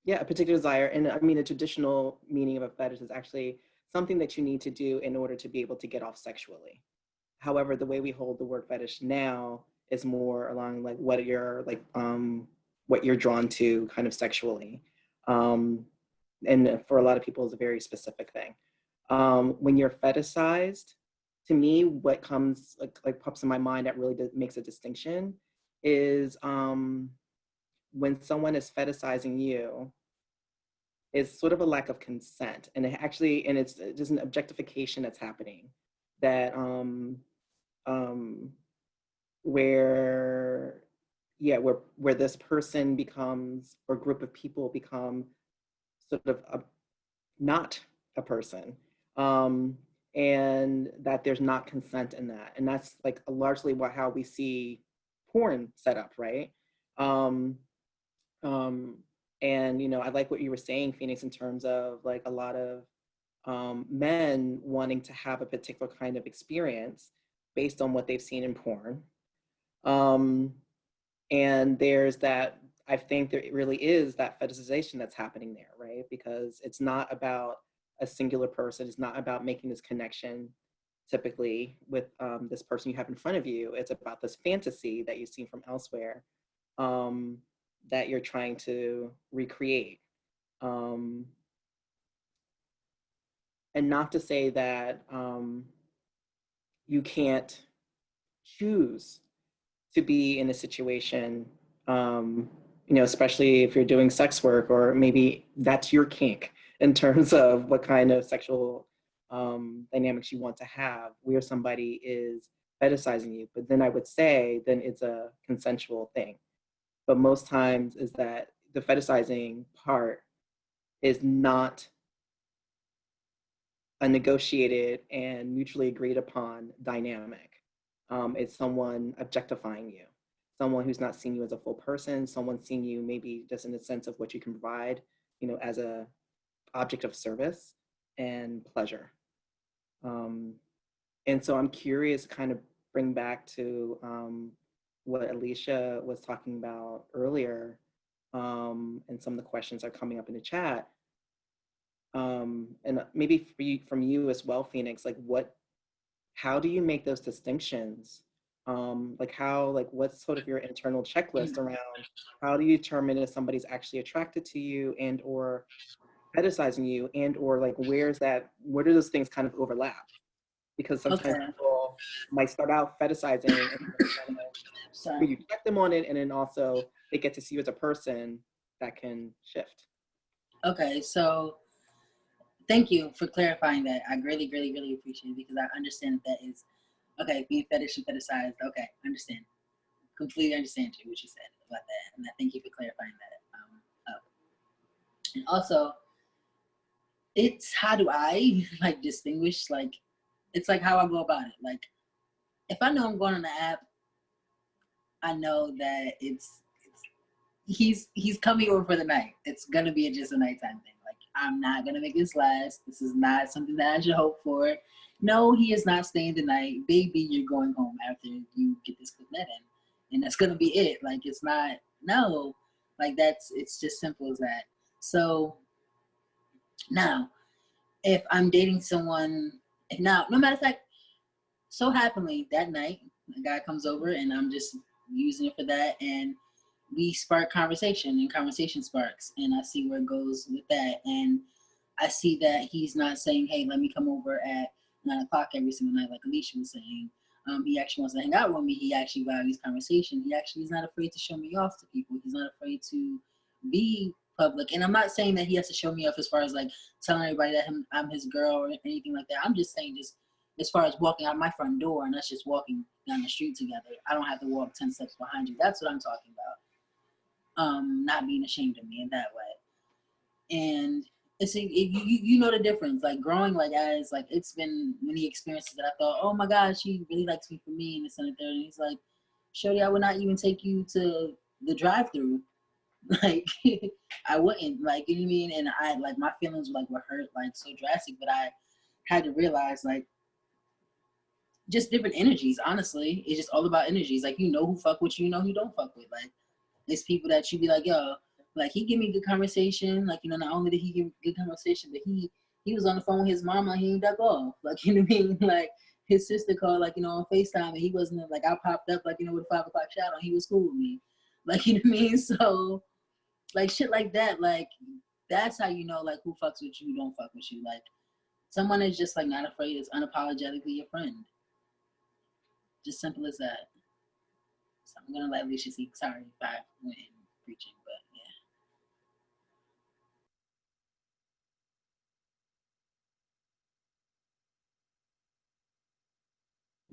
yeah, a particular desire. And I mean, the traditional meaning of a fetish is actually something that you need to do in order to be able to get off sexually, However, the way we hold the word fetish now is more along like what you're drawn to kind of sexually. And for a lot of people is a very specific thing. When you're fetishized, to me, what comes like pops in my mind that really makes a distinction is when someone is fetishizing you, it's sort of a lack of consent, and it's just an objectification that's happening. That where this person becomes, or group of people become, sort of not a person, and that there's not consent in that, and that's like largely how we see porn set up, right? And I like what you were saying, Phoenix, in terms of like a lot of men wanting to have a particular kind of experience based on what they've seen in porn. And there's that, I think there really is that fetishization that's happening there, right? Because it's not about a singular person. It's not about making this connection typically with this person you have in front of you. It's about this fantasy that you've seen from elsewhere that you're trying to recreate. And not to say that you can't choose to be in a situation, especially if you're doing sex work, or maybe that's your kink in terms of what kind of sexual dynamics you want to have, where somebody is fetishizing you. But then I would say, then it's a consensual thing. But most times is that the fetishizing part is not a negotiated and mutually agreed upon dynamic. It's someone objectifying you, someone who's not seeing you as a full person, someone seeing you maybe just in the sense of what you can provide, as a object of service and pleasure. And so I'm curious to kind of bring back to what Alisha was talking about earlier, and some of the questions are coming up in the chat. And maybe from you as well, Phoenix, like how do you make those distinctions? What's sort of your internal checklist around how do you determine if somebody's actually attracted to you and or fetishizing you, and or like where do those things kind of overlap? Because sometimes people might start out fetishizing and you check them on it, and then also they get to see you as a person that can shift. Okay, so thank you for clarifying that. I really, really, really appreciate it, because I understand that is, okay, being fetish and fetishized. Okay, understand. Completely understand what you said about that. And I thank you for clarifying that. And also, it's how do I like distinguish, like, it's like how I go about it. Like, if I know I'm going on the app, I know that he's coming over for the night. It's gonna be just a nighttime thing. Like, I'm not gonna make this last. This is not something that I should hope for. No, he is not staying the night. Baby, you're going home after you get this quick net in. And that's gonna be it. Like, it's not, no. Like, it's just simple as that. So now, if I'm dating someone, no matter of fact, so happily that night, a guy comes over and I'm just using it for that, and we spark conversation, and conversation sparks, and I see where it goes with that, and I see that he's not saying, hey, let me come over at 9 o'clock every single night like Alisha was saying. He actually wants to hang out with me. He actually values conversation. He actually is not afraid to show me off to people. He's not afraid to be public. And I'm not saying that he has to show me off as far as like telling everybody that I'm his girl or anything like that. I'm just saying, just as far as walking out my front door and us just walking down the street together. I don't have to walk 10 steps behind you. That's what I'm talking about. Not being ashamed of me in that way. And it's you know the difference. Like, growing, like, as like, it's been many experiences that I thought, oh my gosh, he really likes me for me and this and the third. And he's like, shorty, I would not even take you to the drive-through. Like, I wouldn't, like, you know what I mean? And I, like, my feelings were hurt like so drastic, but I had to realize, like, just different energies, honestly. It's just all about energies. Like, you know who fuck with you, you know who don't fuck with. Like, it's people that you be like, yo, like, he give me good conversation. Like, you know, not only did he give good conversation, but he was on the phone with his mama, he ain't duck off. Like, you know what I mean? Like, his sister called, like, on FaceTime, and he wasn't, like, I popped up, like, with a 5 o'clock shot on, he was cool with me. Like, you know what I mean? So, like, shit like that, like, that's how you know, like, who fucks with you, don't fuck with you. Like, someone is just, like, not afraid, is unapologetically your friend. Just simple as that. So I'm gonna let Alisha speak. Sorry if I went in preaching, but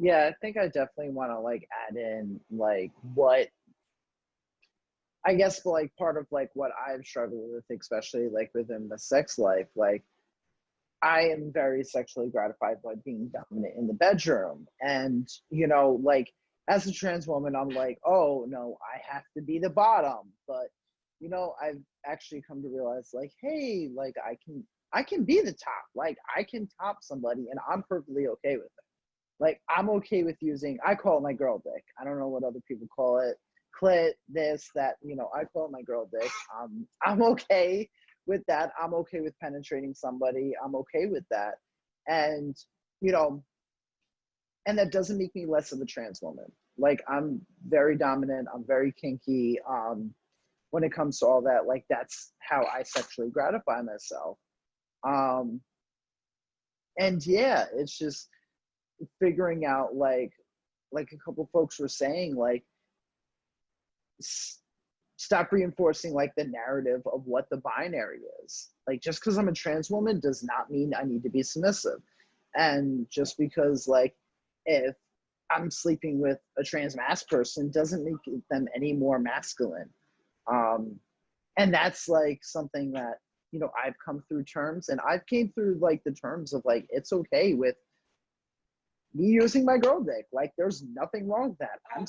yeah. Yeah, I think I definitely want to like add in like what I guess like part of like what I've struggled with, especially like within the sex life. Like I am very sexually gratified by being dominant in the bedroom, and like as a trans woman, I'm like, oh no, I have to be the bottom. But I've actually come to realize like, hey, like I can be the top. Like I can top somebody, and I'm perfectly okay with it. Like I'm okay with using, I call it my girl dick. I don't know what other people call it. Clit, this, that, I call it my girl dick. I'm okay with that. I'm okay with penetrating somebody. I'm okay with that. And, and that doesn't make me less of a trans woman. Like I'm very dominant. I'm very kinky. When it comes to all that, like that's how I sexually gratify myself. And yeah, it's just figuring out like a couple folks were saying, like stop reinforcing like the narrative of what the binary is. Like just because I'm a trans woman does not mean I need to be submissive. And just because like if I'm sleeping with a trans mask person doesn't make them any more masculine. And that's like something that I've come through terms, and I've came through like the terms of like it's okay with me using my girl dick. Like there's nothing wrong with that. I'm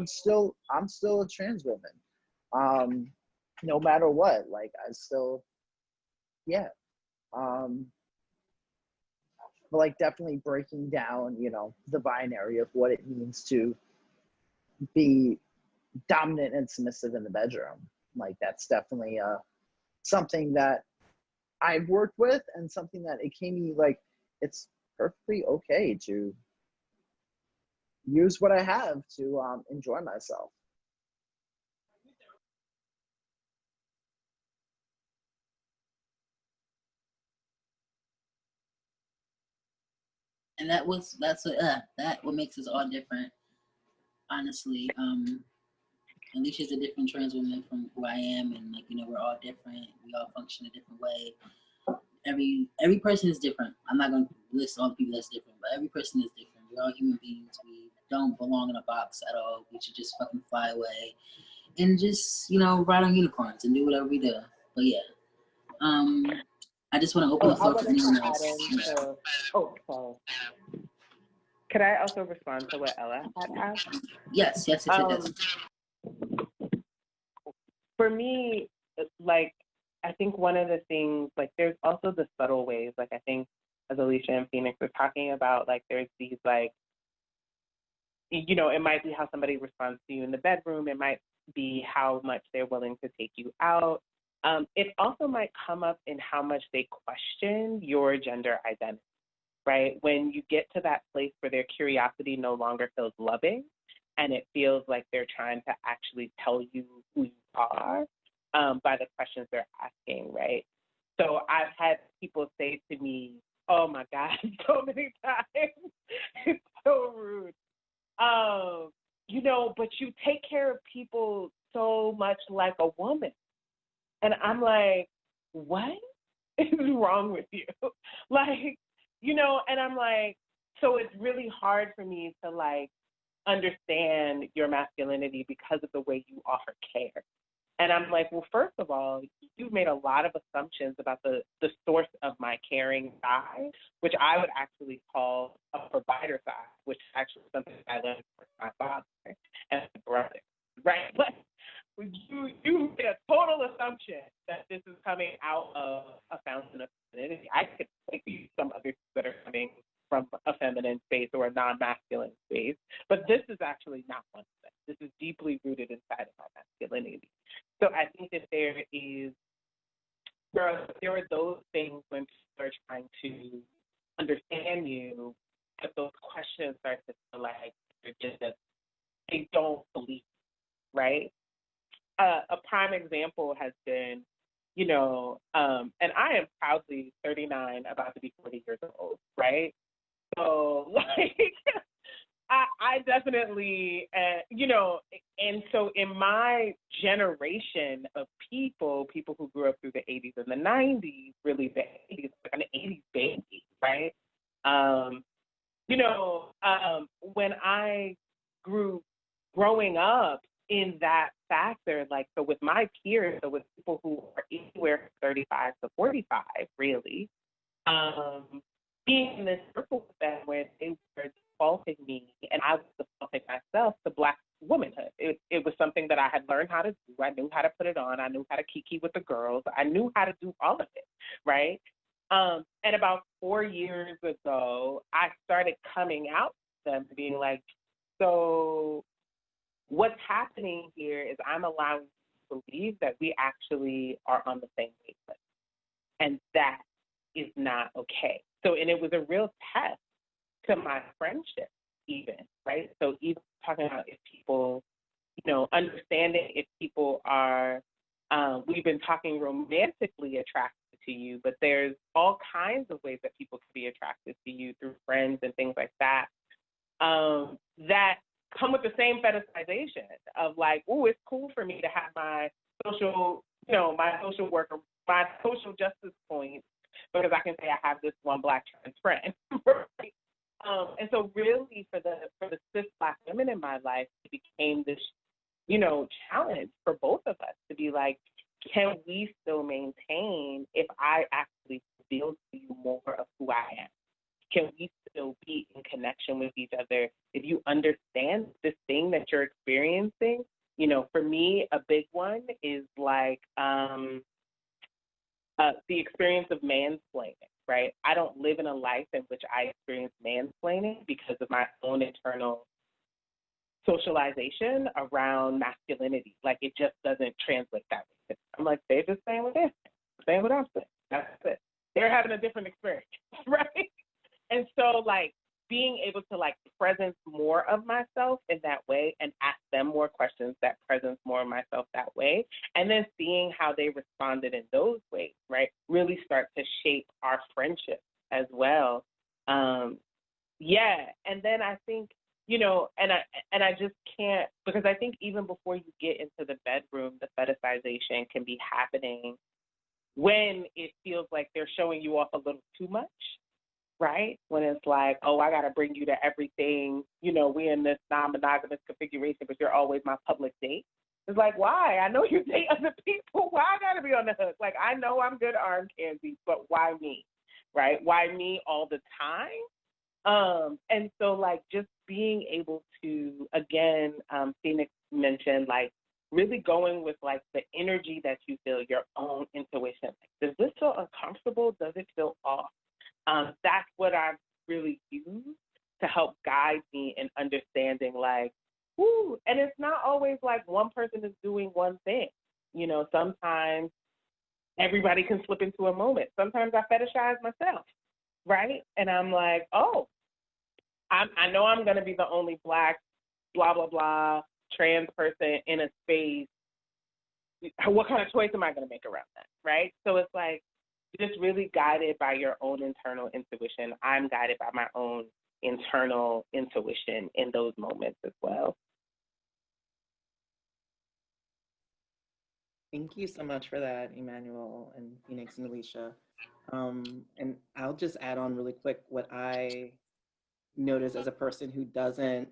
still a trans woman. No matter what, like I still, yeah. But like definitely breaking down, the binary of what it means to be dominant and submissive in the bedroom. Like that's definitely something that I've worked with, and something that it came like it's perfectly okay to use what I have to enjoy myself. and that's what makes us all different, honestly. Alicia's a different trans woman from who I am, and like we're all different. We all function a different way. Every person is different. I'm not gonna list all the people that's different, but every person is different. We're all human beings. We don't belong in a box at all. We should just fucking fly away and just ride on unicorns and do whatever we do. But yeah, I just want to open the floor for anyone else. Sorry. Could I also respond to what Ella had asked? Yes. For me, like, I think one of the things, like, there's also the subtle ways, like, I think as Alisha and Phoenix were talking about, like, there's these, like, it might be how somebody responds to you in the bedroom. It might be how much they're willing to take you out. It also might come up in how much they question your gender identity, right? When you get to that place where their curiosity no longer feels loving, and it feels like they're trying to actually tell you who you are by the questions they're asking, right? So I've had people say to me, oh my God, so many times, it's so rude. But you take care of people so much like a woman. And I'm like, what is wrong with you? Like, and I'm like, so it's really hard for me to like understand your masculinity because of the way you offer care. And I'm like, well, first of all, you've made a lot of assumptions about the source of my caring side, which I would actually call a provider side, which is actually something I learned from my father and my brother, right? Like, you made a total assumption that this is coming out of a fountain of femininity. I could point to you some other things that are coming from a feminine space or a non-masculine space, but this is actually not one of them. This is deeply rooted inside of my masculinity. So I think that there are those things when people are trying to understand you, but those conversation starts to feel like they don't believe, right? A prime example has been, and I am proudly 39, about to be 40 years old, right? So, I definitely, and so in my generation of people who grew up through the 80s and the 90s, really the 80s, like an 80s baby, right? When I growing up in that factor, like, so with my peers, so with people who are anywhere from 35 to 45, really, being in this circle with them where they were defaulting me and I was defaulting myself to Black womanhood. It was something that I had learned how to do. I knew how to put it on. I knew how to kiki with the girls. I knew how to do all of it, right? And about 4 years ago, I started coming out to them, being like, so what's happening here is I'm allowing you to believe that we actually are on the same wavelength. And that is not okay. So, and it was a real test to my friendship even, right? So even talking about if people, understanding if people are, we've been talking romantically attracted to you, but there's all kinds of ways that people can be attracted to you through friends and things like that, that come with the same fetishization of like, oh, it's cool for me to have my social, my social worker, my social justice points, because I can say I have this one Black trans friend, right? And so really for the cis Black women in my life, it became this, challenge for both of us to be like, can we still maintain if I actually reveal to you more of who I am? Can we still be in connection with each other? If you understand this thing that you're experiencing, for me, a big one is like the experience of mansplaining, right? I don't live in a life in which I experience mansplaining because of my own internal socialization around masculinity. Like, it just doesn't translate that way. I'm like, they're just saying what they're saying what I'm saying. That's it. They're having a different experience, right? And so, like, being able to, like, presence more of myself in that way and ask them more questions that presence more of myself that way, and then seeing how they responded in those ways, right, really start to shape our friendship as well. And then I think, and I just can't, because I think even before you get into the bedroom, the fetishization can be happening when it feels like they're showing you off a little too much, right? When it's like, oh, I got to bring you to everything. We're in this non-monogamous configuration, but you're always my public date. It's like, why? I know you date other people. Why I got to be on the hook? Like, I know I'm good arm candy, but why me, right? Why me all the time? And so, like, just being able to, again, Phoenix mentioned, like, really going with, like, the energy that you feel, your own intuition. Like, does this feel uncomfortable? Does it feel off? That's what I've really used to help guide me in understanding, like, ooh, and it's not always like one person is doing one thing. Sometimes everybody can slip into a moment. Sometimes I fetishize myself, right? And I'm like, oh, I know I'm going to be the only Black, blah, blah, blah, trans person in a space. What kind of choice am I going to make around that, right? So it's like, just really guided by your own internal intuition. I'm guided by my own internal intuition in those moments as well. Thank you so much for that, Emanuel and Phoenix and Alisha. And I'll just add on really quick what I notice as a person who doesn't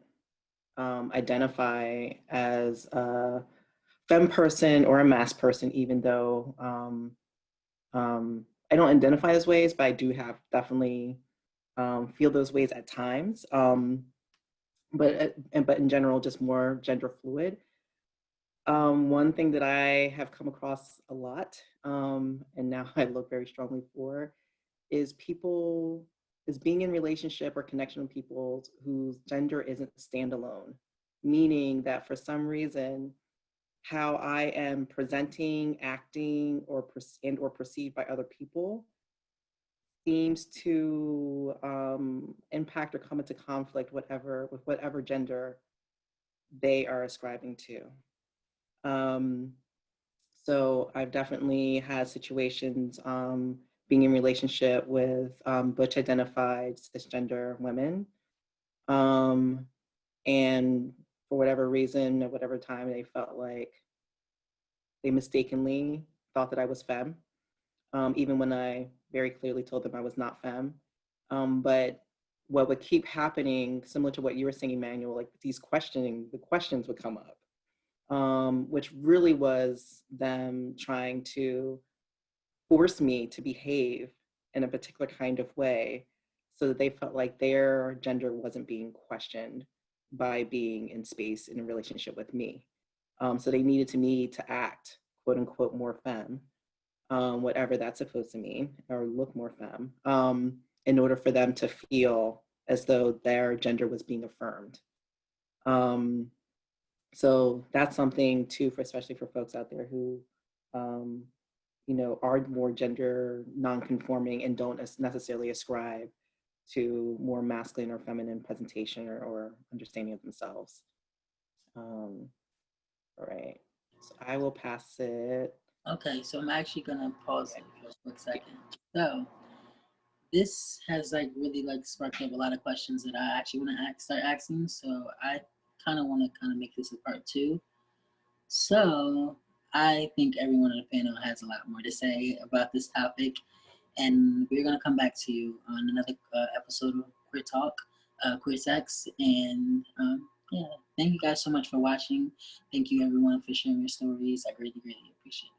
identify as a femme person or a mass person, even though I don't identify as ways, but I do have definitely feel those ways at times. But in general, just more gender fluid. One thing that I have come across a lot, and now I look very strongly for, is being in relationship or connection with people whose gender isn't standalone, meaning that for some reason, how I am presenting, acting, or perceived by other people seems to impact or come into conflict with whatever gender they are ascribing to. So I've definitely had situations being in relationship with butch identified cisgender women. And for whatever reason, at whatever time, they felt like they mistakenly thought that I was femme, even when I very clearly told them I was not femme. But what would keep happening, similar to what you were saying, Emanuel, like the questions would come up, which really was them trying to force me to behave in a particular kind of way so that they felt like their gender wasn't being questioned by being in space in a relationship with me. So they needed me to act, quote unquote, more femme, whatever that's supposed to mean, or look more femme, in order for them to feel as though their gender was being affirmed. So that's something too, especially for folks out there who, are more gender non-conforming and don't necessarily ascribe to more masculine or feminine presentation or understanding of themselves. All right, so I will pass it. Okay, so I'm actually gonna pause it for a quick second. So this has really sparked up a lot of questions that I actually want to start asking. So I kind of want to make this a part 2. So I think everyone on the panel has a lot more to say about this topic, and we're gonna come back to you on another episode of Queer Talk, Queer Sex, and yeah. Thank you guys so much for watching. Thank you everyone for sharing your stories. I greatly, greatly appreciate it.